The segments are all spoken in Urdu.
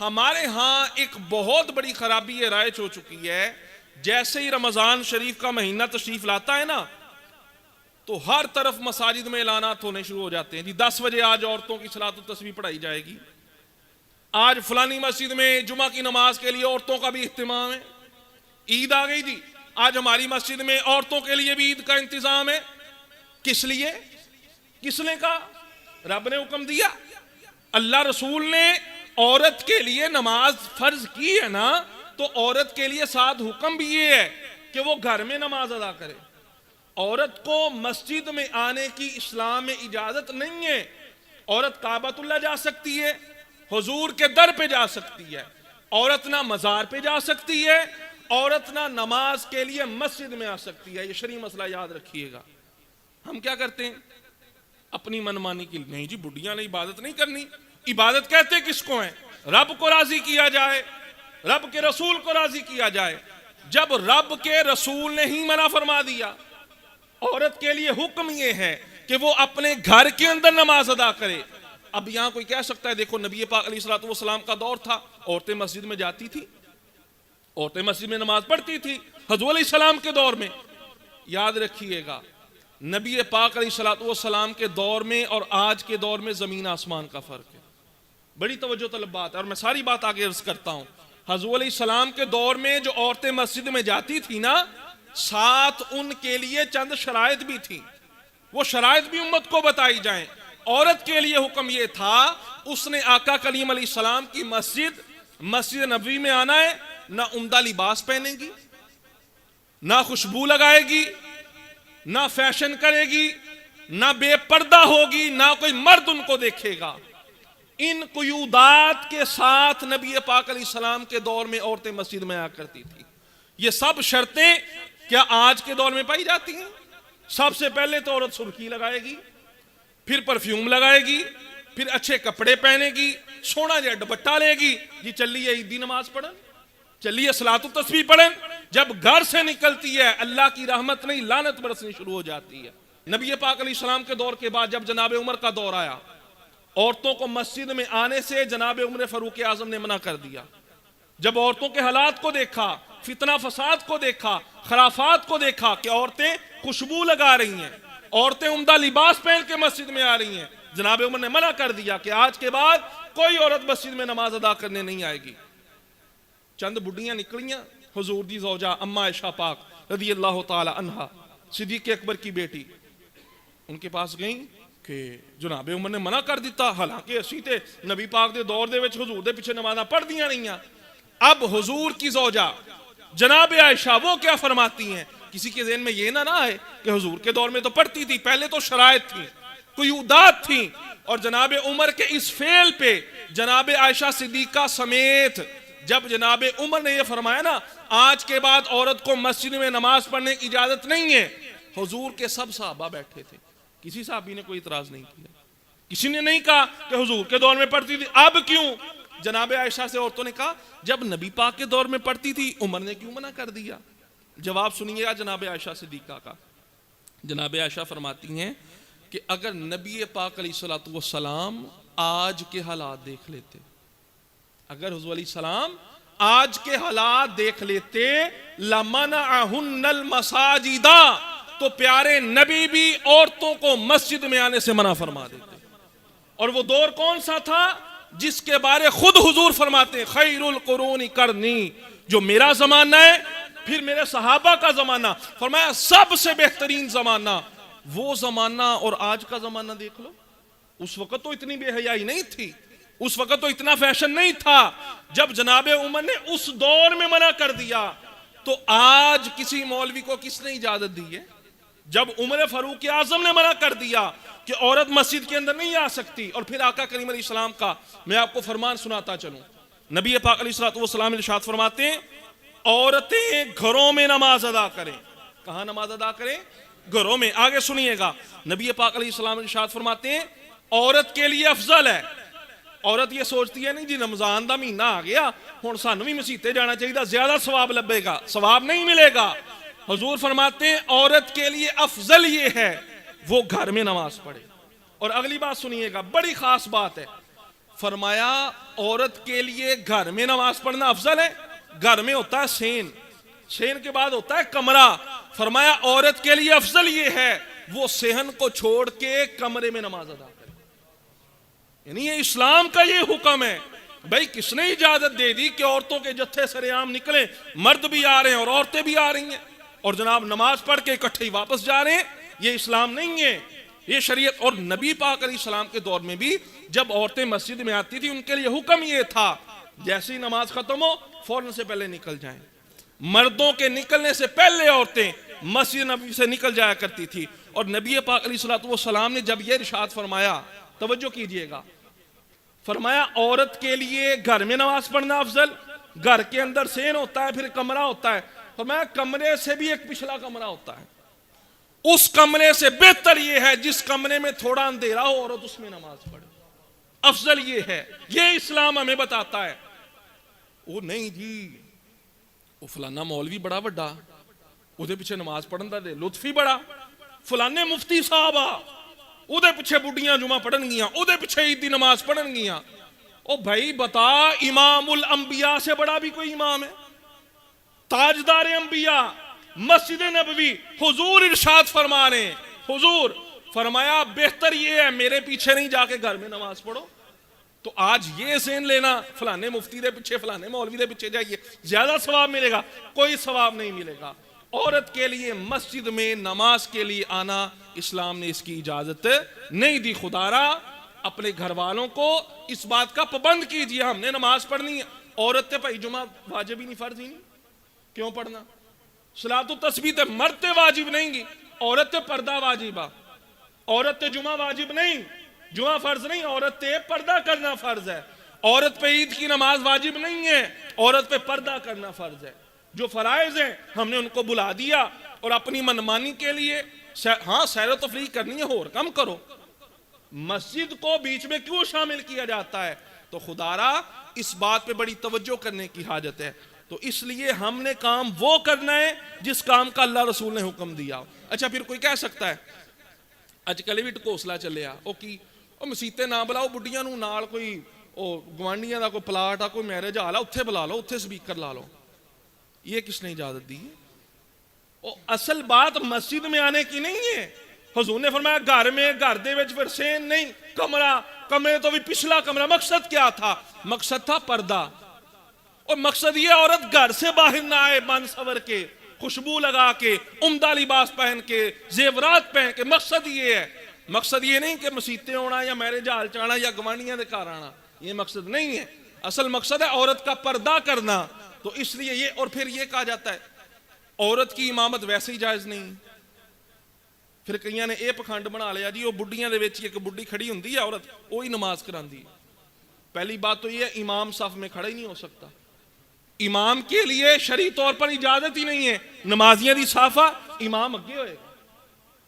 ہمارے ہاں ایک بہت بڑی خرابی یہ رائج ہو چکی ہے، جیسے ہی رمضان شریف کا مہینہ تشریف لاتا ہے نا تو ہر طرف مساجد میں اعلانات ہونے شروع ہو جاتے ہیں، جی 10 بجے آج عورتوں کی صلاۃ التسبیح پڑھائی جائے گی، آج فلانی مسجد میں جمعہ کی نماز کے لیے عورتوں کا بھی اہتمام ہے، عید آ گئی جی آج ہماری مسجد میں عورتوں کے لیے بھی عید کا انتظام ہے۔ کس لیے؟ کس نے کہا؟ رب نے حکم دیا، اللہ رسول نے عورت کے لیے نماز فرض کی ہے نا، تو عورت کے لیے ساتھ حکم بھی یہ ہے کہ وہ گھر میں نماز ادا کرے۔ عورت کو مسجد میں آنے کی اسلام میں اجازت نہیں ہے۔ عورت کعبۃ اللہ جا سکتی ہے، حضور کے در پہ جا سکتی ہے، عورت نہ مزار پہ جا سکتی ہے، عورت نہ نماز کے لیے مسجد میں آ سکتی ہے۔ یہ شرعی مسئلہ یاد رکھیے گا۔ ہم کیا کرتے ہیں اپنی منمانی کی، نہیں جی بڈیاں نے عبادت نہیں کرنی۔ عبادت کہتے کس کو ہیں؟ رب کو راضی کیا جائے، رب کے رسول کو راضی کیا جائے۔ جب رب کے رسول نے ہی منع فرما دیا، عورت کے لیے حکم یہ ہے کہ وہ اپنے گھر کے اندر نماز ادا کرے۔ اب یہاں کوئی کہہ سکتا ہے دیکھو نبی پاک علیہ الصلوۃ والسلام کا دور تھا، عورتیں مسجد میں جاتی تھی، عورتیں مسجد میں نماز پڑھتی تھی حضور علیہ السلام کے دور میں۔ یاد رکھیے گا نبی پاک علیہ الصلوۃ والسلام کے دور میں اور آج کے دور میں زمین آسمان کا فرق ہے، بڑی توجہ طلب بات ہے، اور میں ساری بات آگے عرض کرتا ہوں۔ حضور علیہ السلام کے دور میں جو عورتیں مسجد میں جاتی تھی نا، ساتھ ان کے لیے چند شرائط بھی تھی، وہ شرائط بھی امت کو بتائی جائیں۔ عورت کے لیے حکم یہ تھا اس نے آقا کریم علیہ السلام کی مسجد نبوی میں آنا ہے، نہ عمدہ لباس پہنے گی، نہ خوشبو لگائے گی، نہ فیشن کرے گی، نہ بے پردہ ہوگی، نہ کوئی مرد ان کو دیکھے گا۔ ان قیودات کے ساتھ نبی پاک علیہ السلام کے دور میں عورتیں مسجد میں آ کرتی تھی۔ یہ سب شرطیں کیا آج کے دور میں پائی جاتی ہیں؟ سب سے پہلے تو عورت سرخی لگائے گی، پھر پرفیوم لگائے گی، پھر اچھے کپڑے پہنے گی، سونا جا دوپٹہ لے گی، جی چلیے عیدی نماز پڑھیں، چلیے صلاۃ التسبیح پڑھیں۔ جب گھر سے نکلتی ہے اللہ کی رحمت نہیں لعنت برسنی شروع ہو جاتی ہے۔ نبی پاک علیہ السلام کے دور کے بعد جب جناب عمر کا دور آیا، عورتوں کو مسجد میں آنے سے جناب عمر فاروق اعظم نے منع کر دیا۔ جب عورتوں کے حالات کو دیکھا، فتنہ فساد کو دیکھا، خرافات کو دیکھا کہ عورتیں خوشبو لگا رہی ہیں، عورتیں عمدہ لباس پہن کے مسجد میں آ رہی ہیں، جناب عمر نے منع کر دیا کہ آج کے بعد کوئی عورت مسجد میں نماز ادا کرنے نہیں آئے گی۔ چند بڈیاں نکلیاں، حضور دی زوجہ اما عائشہ پاک رضی اللہ تعالی عنہا صدیق اکبر کی بیٹی، ان کے پاس گئیں کہ جناب عمر نے منع کر دیتا، حالانکہ اسی تے نبی پاک دے دور دے وچ حضور دے پیچھے نمازاں پڑھ دیاں نہیں ہیں۔ اب حضور کی زوجہ جناب عائشہ وہ کیا فرماتی ہیں؟ کسی کے ذہن میں یہ نہ آئے کہ حضور کے دور میں تو پڑھتی تھی، پہلے تو شرائط تھی، قیودات تھیں، اور جناب عمر کے اس فعل پہ جناب عائشہ صدیقہ سمیت جب جناب عمر نے یہ فرمایا نا آج کے بعد عورت کو مسجد میں نماز پڑھنے کی اجازت نہیں ہے، حضور کے سب صحابہ بیٹھے تھے، کسی صحابی نے کوئی اعتراض نہیں کیا، کسی نے نہیں کہا کہ حضور کے دور میں پڑھتی تھی اب کیوں؟ جناب عائشہ سے عورتوں نے کہا جب نبی پاک کے دور میں پڑھتی تھی عمر نے کیوں منع کر دیا؟ جواب سنیے گا جناب عائشہ صدیقہ کا۔ جناب عائشہ فرماتی ہیں کہ اگر نبی پاک علیہ الصلوۃ والسلام آج کے حالات دیکھ لیتے، اگر حضور علیہ السلام آج کے حالات دیکھ لیتے لمنعہن المساجد، تو پیارے نبی بھی عورتوں کو مسجد میں آنے سے منع فرما دیتے۔ اور وہ دور کون سا تھا جس کے بارے خود حضور فرماتے ہیں خیر القرون قرنی، جو میرا زمانہ ہے پھر میرے صحابہ کا زمانہ، فرمایا سب سے بہترین زمانہ وہ زمانہ اور آج کا زمانہ دیکھ لو۔ اس وقت تو اتنی بے حیائی نہیں تھی، اس وقت تو اتنا فیشن نہیں تھا، جب جناب عمر نے اس دور میں منع کر دیا تو آج کسی مولوی کو کس نے اجازت دی ہے؟ جب عمر فاروق اعظم نے منع کر دیا کہ عورت مسجد کے اندر نہیں آ سکتی، اور پھر آقا کریم علیہ السلام کا میں آپ کو فرمان سناتا چلوں۔ نبی پاک علیہ السلام ارشاد فرماتے ہیں عورتیں گھروں میں نماز ادا کریں۔ کہاں نماز ادا کریں؟ گھروں میں۔ آگے سنیے گا نبی پاک علیہ السلام ارشاد فرماتے ہیں عورت کے لیے افضل ہے۔ عورت یہ سوچتی ہے نہیں جی رمضان دا مہینہ آ گیا ہن سانوں بھی مسیتے جانا چاہیے زیادہ ثواب لبے گا، ثواب نہیں ملے گا۔ حضور فرماتے ہیں عورت کے لیے افضل یہ ہے وہ گھر میں نماز پڑھے۔ اور اگلی بات سنیے گا، بڑی خاص بات ہے، فرمایا عورت کے لیے گھر میں نماز پڑھنا افضل ہے. گھر میں ہوتا ہے سین، سین کے بعد ہوتا ہے کمرہ. فرمایا عورت کے لیے افضل یہ ہے وہ صحن کو چھوڑ کے کمرے میں نماز ادا کرے. یعنی یہ اسلام کا یہ حکم ہے. بھائی کس نے اجازت دے دی کہ عورتوں کے جتھے سر عام نکلیں، مرد بھی آ رہے ہیں اور عورتیں بھی آ رہی ہیں، اور جناب نماز پڑھ کے اکٹھے ہی واپس جا رہے ہیں؟ یہ اسلام نہیں ہے، یہ شریعت. اور نبی پاک علیہ السلام کے دور میں بھی جب عورتیں مسجد میں آتی تھی ان کے لیے حکم یہ تھا جیسے ہی نماز ختم ہو فوراً سے پہلے نکل جائیں. مردوں کے نکلنے سے پہلے عورتیں مسجد نبی سے نکل جایا کرتی تھی. اور نبی پاک علیہ السلام نے جب یہ ارشاد فرمایا، توجہ کیجئے گا، فرمایا عورت کے لیے گھر میں نماز پڑھنا افضل، گھر کے اندر سین ہوتا ہے، پھر کمرہ ہوتا ہے. فرمایا کمرے سے بھی ایک پچھلا کمرہ ہوتا ہے، اس کمرے سے بہتر یہ ہے جس کمرے میں تھوڑا اندھیرا ہو عورت اس میں نماز پڑھے. افضل یہ ہے، یہ اسلام ہمیں بتاتا ہے. وہ نہیں جی وہ فلانا مولوی بڑا بڑا وہ پیچھے نماز پڑھن دا دے لطف ہی بڑا، فلانے مفتی صاحب آ وہ پیچھے بڑھیاں جمعہ پڑھن گیاں، وہ پیچھے عید دی نماز پڑھن گیاں. او بھائی بتا، امام الانبیاء سے بڑا بھی کوئی امام ہے؟ تاجدار انبیاء مسجد نبوی، حضور ارشاد فرما رہے ہیں، حضور فرمایا بہتر یہ ہے میرے پیچھے نہیں جا کے گھر میں نماز پڑھو. تو آج یہ ذہن لینا فلانے مفتی دے پیچھے فلانے مولوی دے پیچھے جائیے زیادہ ثواب ملے گا، کوئی ثواب نہیں ملے گا. عورت کے لیے مسجد میں نماز کے لیے آنا اسلام نے اس کی اجازت نہیں دی. خدا را اپنے گھر والوں کو اس بات کا پابند کیجیے، ہم نے نماز پڑھنی ہے. عورت تے بھائی جمعہ واجب ہی نہیں، فرض ہی نہیں، کیوں پڑھنا؟ صلاۃ التسبیح تے مرد تے واجب نہیں گی، عورت تے پردہ واجب آ. عورت تے جمعہ واجب نہیں، جمعہ فرض نہیں، عورت تے پردہ کرنا فرض ہے. عورت پہ عید کی نماز واجب نہیں ہے، عورت پہ پردہ کرنا فرض ہے. جو فرائض ہیں ہم نے ان کو بلا دیا اور اپنی منمانی کے لیے ہاں سیر و تفریح کرنی ہے اور کم کرو. مسجد کو بیچ میں کیوں شامل کیا جاتا ہے؟ تو خدا را اس بات پہ بڑی توجہ کرنے کی حاجت ہے. تو اس لیے ہم نے کام وہ کرنا ہے جس کام کا اللہ رسول نے حکم دیا. اچھا پھر کوئی کہہ سکتا ہے اج کل بھی ٹکوسلا چلیا او کی او مسیتے نہ بلاؤ بڈیاں نو نال کوئی او گوانڈیاں دا کوئی پلاٹ آ کوئی میرج حال آ اتھے بلا لو، اتھے سپیکر لا لو. یہ کس نے اجازت دی ہے؟ اصل بات مسجد میں آنے کی نہیں ہے. حضور نے فرمایا گھر میں، گھر دے وچ پھر سین نہیں، کمرہ، کمرے تو بھی پچھلا کمرہ. مقصد کیا تھا؟ مقصد تھا پردہ. اور مقصد یہ عورت گھر سے باہر نہ آئے بن سور کے، خوشبو لگا کے، عمدہ لباس پہن کے، زیورات پہن کے. مقصد یہ ہے، مقصد یہ نہیں کہ مسیتے ہونا یا میرج ہال چانا یا گوانڈیاں دے گھر آنا، یہ مقصد نہیں ہے. اصل مقصد ہے عورت کا پردہ کرنا. تو اس لیے یہ، اور پھر یہ کہا جاتا ہے عورت کی امامت ویسے ہی جائز نہیں. پھر کئیاں نے یہ پکھنڈ بنا لیا جی وہ بڈیاں دے وچ ایک بڈی کھڑی ہوندی ہے عورت وہی نماز کراندی. پہلی بات تو یہ ہے امام صف میں کھڑا ہی نہیں ہو سکتا. امام کے لیے شرعی طور پر اجازت ہی نہیں ہے. نمازیاں دی صافہ امام اگے ہوئے گا.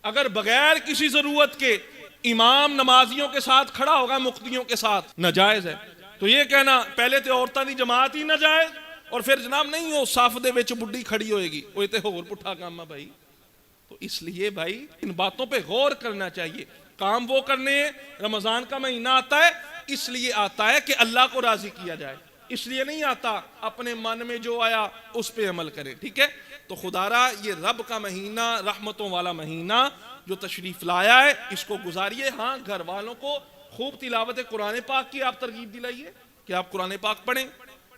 اگر بغیر کسی ضرورت کے امام نمازیوں کے ساتھ کھڑا ہوگا مقتدیوں کے ساتھ، ناجائز ہے. تو یہ کہنا پہلے تے عورتاں دی جماعت ہی ناجائز اور پھر جناب نہیں ہو صف دے وچ بڈی کھڑی ہوئے گی، وہ تے ہور پٹھا کام ہے بھائی. تو اس لیے بھائی ان باتوں پہ غور کرنا چاہیے. کام وہ کرنے ہیں. رمضان کا مہینہ آتا ہے اس لیے آتا ہے کہ اللہ کو راضی کیا جائے، اس لیے نہیں آتا اپنے من میں جو آیا اس پہ عمل کرے. ٹھیک ہے؟ تو خدا را یہ رب کا مہینہ، رحمتوں والا مہینہ جو تشریف لایا ہے اس کو گزاریے. ہاں گھر والوں کو خوب تلاوت قرآن پاک کی آپ ترغیب دلائیے کہ آپ قرآن پاک پڑھیں،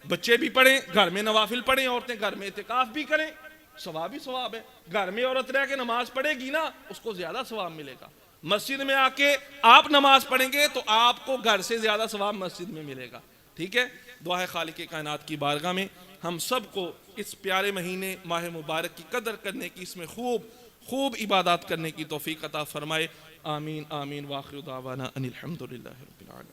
بچے بھی پڑھیں، گھر میں نوافل پڑھیں، عورتیں گھر میں اعتکاف بھی کریں. ثواب ہی ثواب ہے. گھر میں عورت رہ کے نماز پڑھے گی نا اس کو زیادہ ثواب ملے گا. مسجد میں آ کے آپ نماز پڑھیں گے تو آپ کو گھر سے زیادہ ثواب مسجد میں ملے گا. ٹھیک ہے؟ دعا ہے خالق کائنات کی بارگاہ میں ہم سب کو اس پیارے مہینے ماہ مبارک کی قدر کرنے کی، اس میں خوب عبادات کرنے کی توفیق عطا فرمائے. آمین آمین. واخر دعوانا ان الحمدللہ رب العالمین.